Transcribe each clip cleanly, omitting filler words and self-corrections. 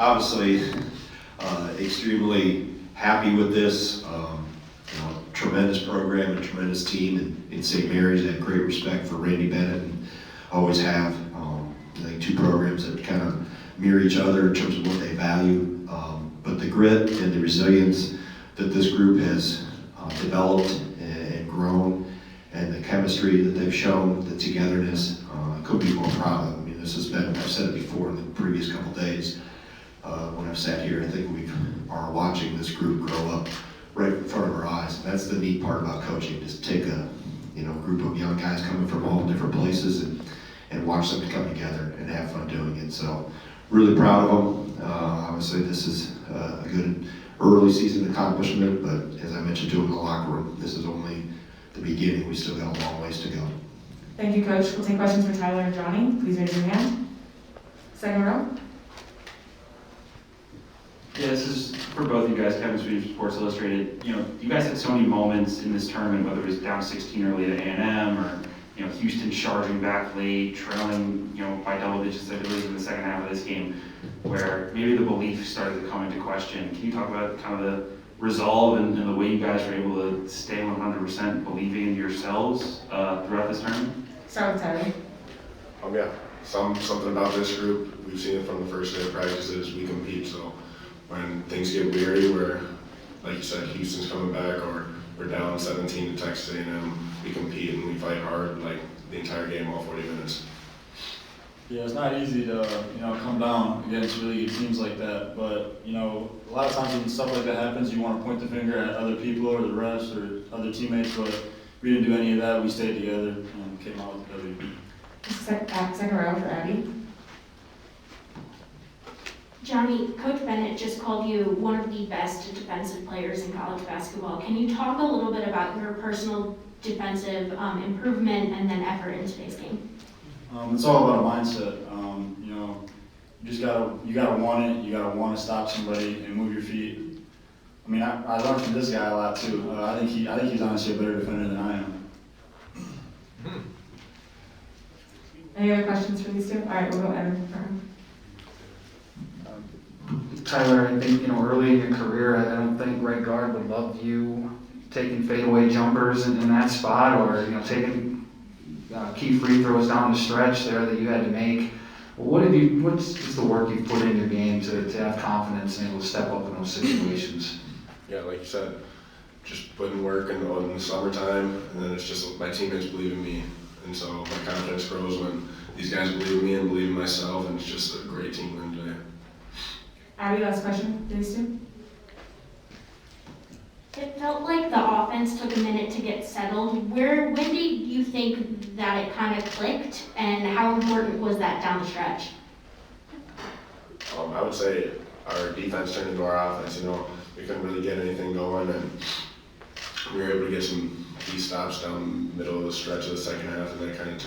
obviously, extremely happy with this. Tremendous program and tremendous team in St. Mary's. I have great respect for Randy Bennett and always have. I think two programs that kind of mirror each other in terms of what they value. But the grit and the resilience that this group has developed and grown, and the chemistry that they've shown, the togetherness, I couldn't be more proud of. I mean, this has been, I've said it before in the previous couple days, when I've sat here, I think we are watching this group grow up right in front of our eyes. That's the neat part about coaching, just take a group of young guys coming from all different places and watch them come together and have fun doing it. So really proud of them. Obviously this is a good early season accomplishment, but as I mentioned to them in the locker room, this is only the beginning. We still got a long ways to go. Thank you, Coach. We'll take questions for Tyler and Johnny. Please raise your hand. Second row. Yeah, this is for both you guys, Kevin Sweet, Sports Illustrated. You guys had so many moments in this tournament, whether it was down 16 early to A&M or Houston charging back late, trailing by double digits, I believe, in the second half of this game, where maybe the belief started to come into question. Can you talk about kind of the resolve and the way you guys were able to stay 100% believing in yourselves throughout this tournament? Start with Tyler. Yeah, something about this group, we've seen it from the first day of practices, we compete, so when things get weary, where, like you said, Houston's coming back, or we're down 17 to Texas A&M, we compete and we fight hard, like the entire game, all 40 minutes. Yeah, it's not easy to come down against really good teams like that. But a lot of times when stuff like that happens, you want to point the finger at other people or the refs or other teammates. But we didn't do any of that. We stayed together and came out with the W. Second row for Abby. Johnny, Coach Bennett just called you one of the best defensive players in college basketball. Can you talk a little bit about your personal defensive improvement and then effort in today's game? It's all about a mindset. You gotta want it. You gotta want to stop somebody and move your feet. I mean, I learned from this guy a lot too. I think he's honestly a better defender than I am. Any other questions for these two? All right, we'll go Evan first. Tyler, I think early in your career, I don't think right guard would love you taking fadeaway jumpers in that spot, or taking key free throws down the stretch there that you had to make. What's the work you've put in your game to have confidence and able to step up in those situations? Yeah, like you said, just putting work in the summertime, and then it's just my teammates believe in me, and so my confidence grows when these guys believe in me and believe in myself, and it's just a great team win today. Abby, last question for these two. It felt like the offense took a minute to get settled. When did you think that it kind of clicked, and how important was that down the stretch? I would say our defense turned into our offense. We couldn't really get anything going, and we were able to get some key stops down the middle of the stretch of the second half, and that kind of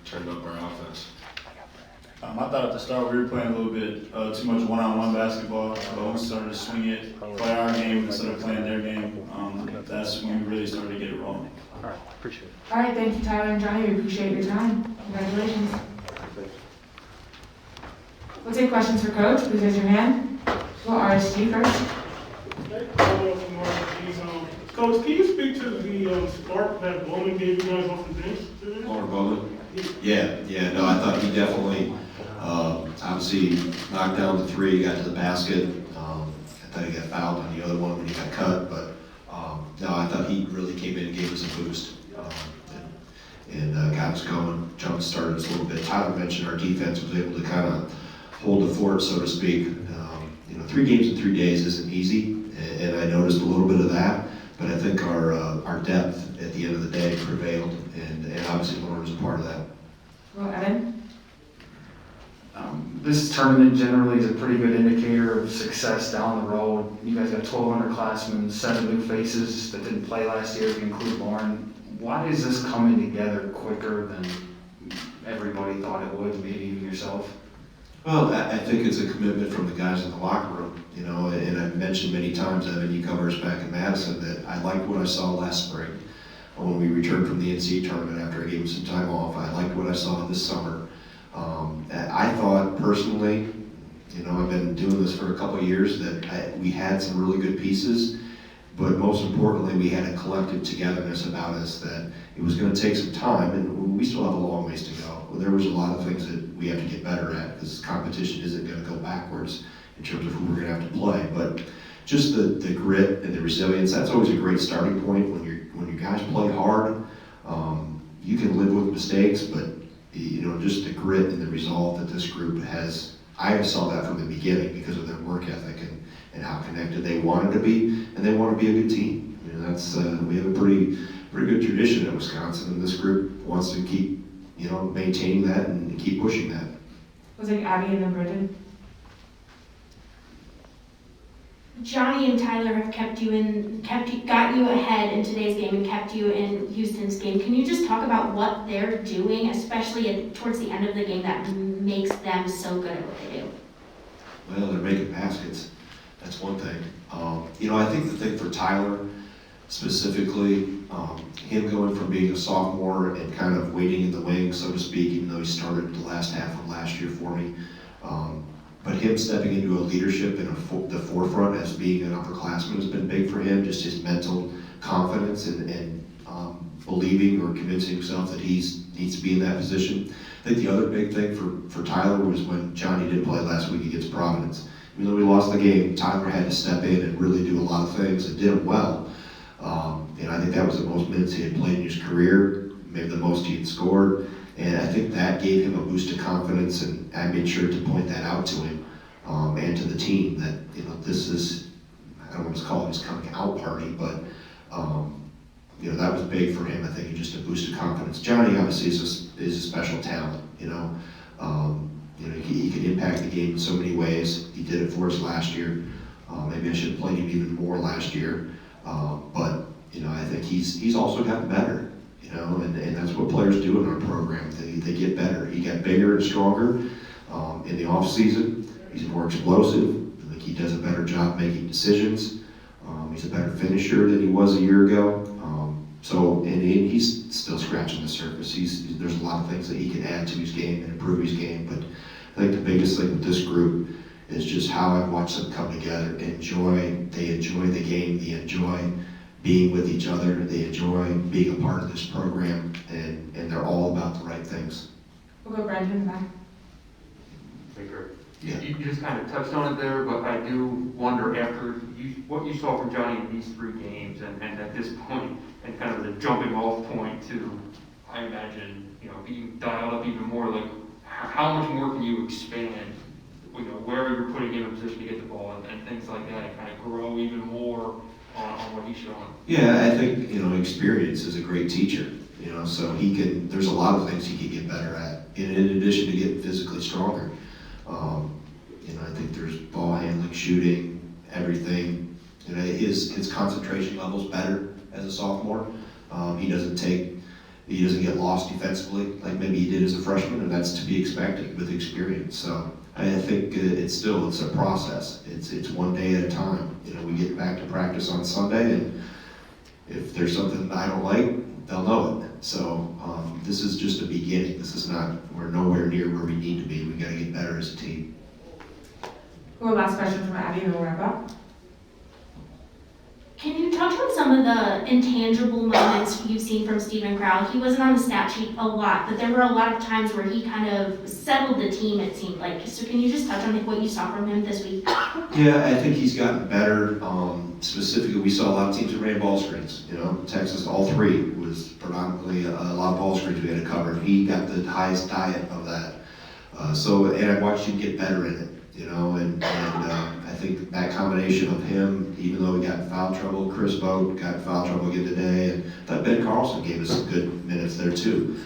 turned up our offense. I thought at the start we were playing a little bit too much one-on-one basketball. But we started to swing it, play our game instead of playing their game. That's when we really started to get it rolling. All right, appreciate it. All right, thank you, Tyler and Johnny. We appreciate your time. Congratulations. We'll take questions for Coach. Please raise your hand. Well, RSG first. Coach, can you speak to the spark that Bowman gave you guys off the bench today? Lauren Bowman? Yeah, no, I thought he definitely, obviously knocked down the three, got to the basket. I thought he got fouled on the other one when he got cut, but no, I thought he really came in and gave us a boost and got us going, jump started us a little bit. Tyler mentioned our defense was able to kind of hold the fort, so to speak. 3 games in 3 days isn't easy, and I noticed a little bit of that. But I think our depth at the end of the day prevailed, and obviously Lauren was a part of that. Well, Evan. This tournament generally is a pretty good indicator of success down the road. You guys got 12 underclassmen, 7 new faces that didn't play last year, if you include Lauren. Why is this coming together quicker than everybody thought it would, maybe even yourself? Well, I think it's a commitment from the guys in the locker room, and I've mentioned many times, Evan, you cover us back in Madison, that I liked what I saw last spring when we returned from the NCAA tournament after I gave them some time off. I liked what I saw this summer. I thought personally, I've been doing this for a couple of years, that we had some really good pieces, but most importantly, we had a collective togetherness about us that it was going to take some time, and we still have a long ways to go. There was a lot of things that we have to get better at, because competition isn't going to go backwards in terms of who we're going to have to play. But just the grit and the resilience, that's always a great starting point when your guys play hard. You can live with mistakes, but just the grit and the resolve that this group has. I saw that from the beginning because of their work ethic and how connected they wanted to be, and they want to be a good team. That's we have a pretty good tradition in Wisconsin, and this group wants to keep maintaining that and keep pushing that. Was it Abby and then Brendan? Johnny and Tyler have got you ahead in today's game and kept you in Houston's game. Can you just talk about what they're doing, especially towards the end of the game, that makes them so good at what they do? Well, they're making baskets. That's one thing. I think the thing for Tyler specifically, him going from being a sophomore and kind of waiting in the wings, so to speak, even though he started the last half of last year for me, but him stepping into a leadership in the forefront as being an upperclassman has been big for him, just his mental confidence and believing or convincing himself that he needs to be in that position. I think the other big thing for Tyler was when Johnny didn't play last week against Providence. Even though we lost the game, Tyler had to step in and really do a lot of things and did it well. And I think that was the most minutes he had played in his career, maybe the most he had scored. And I think that gave him a boost of confidence, and I made sure to point that out to him and to the team that, this is, I don't want to call it his coming out party, but, that was big for him. I think just a boost of confidence. Johnny obviously is a special talent, he could impact the game in so many ways. He did it for us last year. Maybe I should have played him even more last year. But I think he's also gotten better, and that's what players do in our program. They get better. He got bigger and stronger in the off season. He's more explosive. I think he does a better job making decisions. He's a better finisher than he was a year ago. And he's still scratching the surface. There's a lot of things that he can add to his game and improve his game. But I think the biggest thing with this group is just how I've watched them come together. They enjoy the game. They enjoy being with each other. They enjoy being a part of this program, and they're all about the right things. We'll go Brendan in the back. Baker. Yeah. You just kind of touched on it there, but I do wonder after what you saw from Johnny in these 3 games, and at this point, and kind of the jumping off point to, I imagine, being dialed up even more, like how much more can you expand, where you're putting him in a position to get the ball and things like that, and kind of grow even more on what he's showing? Yeah, I think, experience is a great teacher, so there's a lot of things he can get better at, in addition to getting physically stronger. I think there's ball handling, shooting, everything. His concentration level's better as a sophomore. He doesn't get lost defensively like maybe he did as a freshman, and that's to be expected with experience. So I think it's a process. It's one day at a time. We get back to practice on Sunday, and if there's something I don't like, they'll know it. So this is just a beginning. We're nowhere near where we need to be. We got to get better as a team. Well, last question from Abby, and we'll wrap up. Can you touch on some of the intangible moments you've seen from Stephen Crowell? He wasn't on the stat sheet a lot, but there were a lot of times where he kind of settled the team, it seemed like. So can you just touch on what you saw from him this week? Yeah, I think he's gotten better. Specifically, we saw a lot of teams that ran ball screens. Texas, all 3 was predominantly a lot of ball screens we had to cover. He got the highest diet of that. And I watched him get better in it. And I think that combination of him, even though he got in foul trouble, Chris Vogt got in foul trouble again today, and that Ben Carlson gave us some good minutes there too.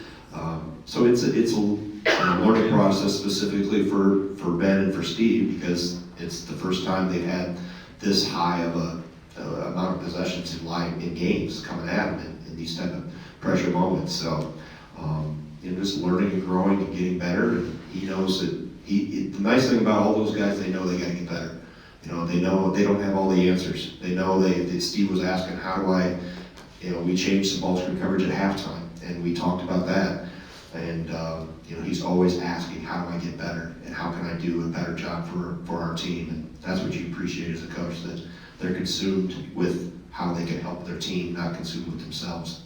So it's a learning process specifically for Ben and for Steve, because it's the first time they've had this high of a amount of possessions in games coming at them in these type of pressure moments. So just learning and growing and getting better, and he knows that. The nice thing about all those guys, they know they got to get better. They know they don't have all the answers. They know that Steve was asking, how do I, we changed some ball screen coverage at halftime, and we talked about that. And, you know, he's always asking, how do I get better? And how can I do a better job for our team? And that's what you appreciate as a coach, that they're consumed with how they can help their team, not consumed with themselves.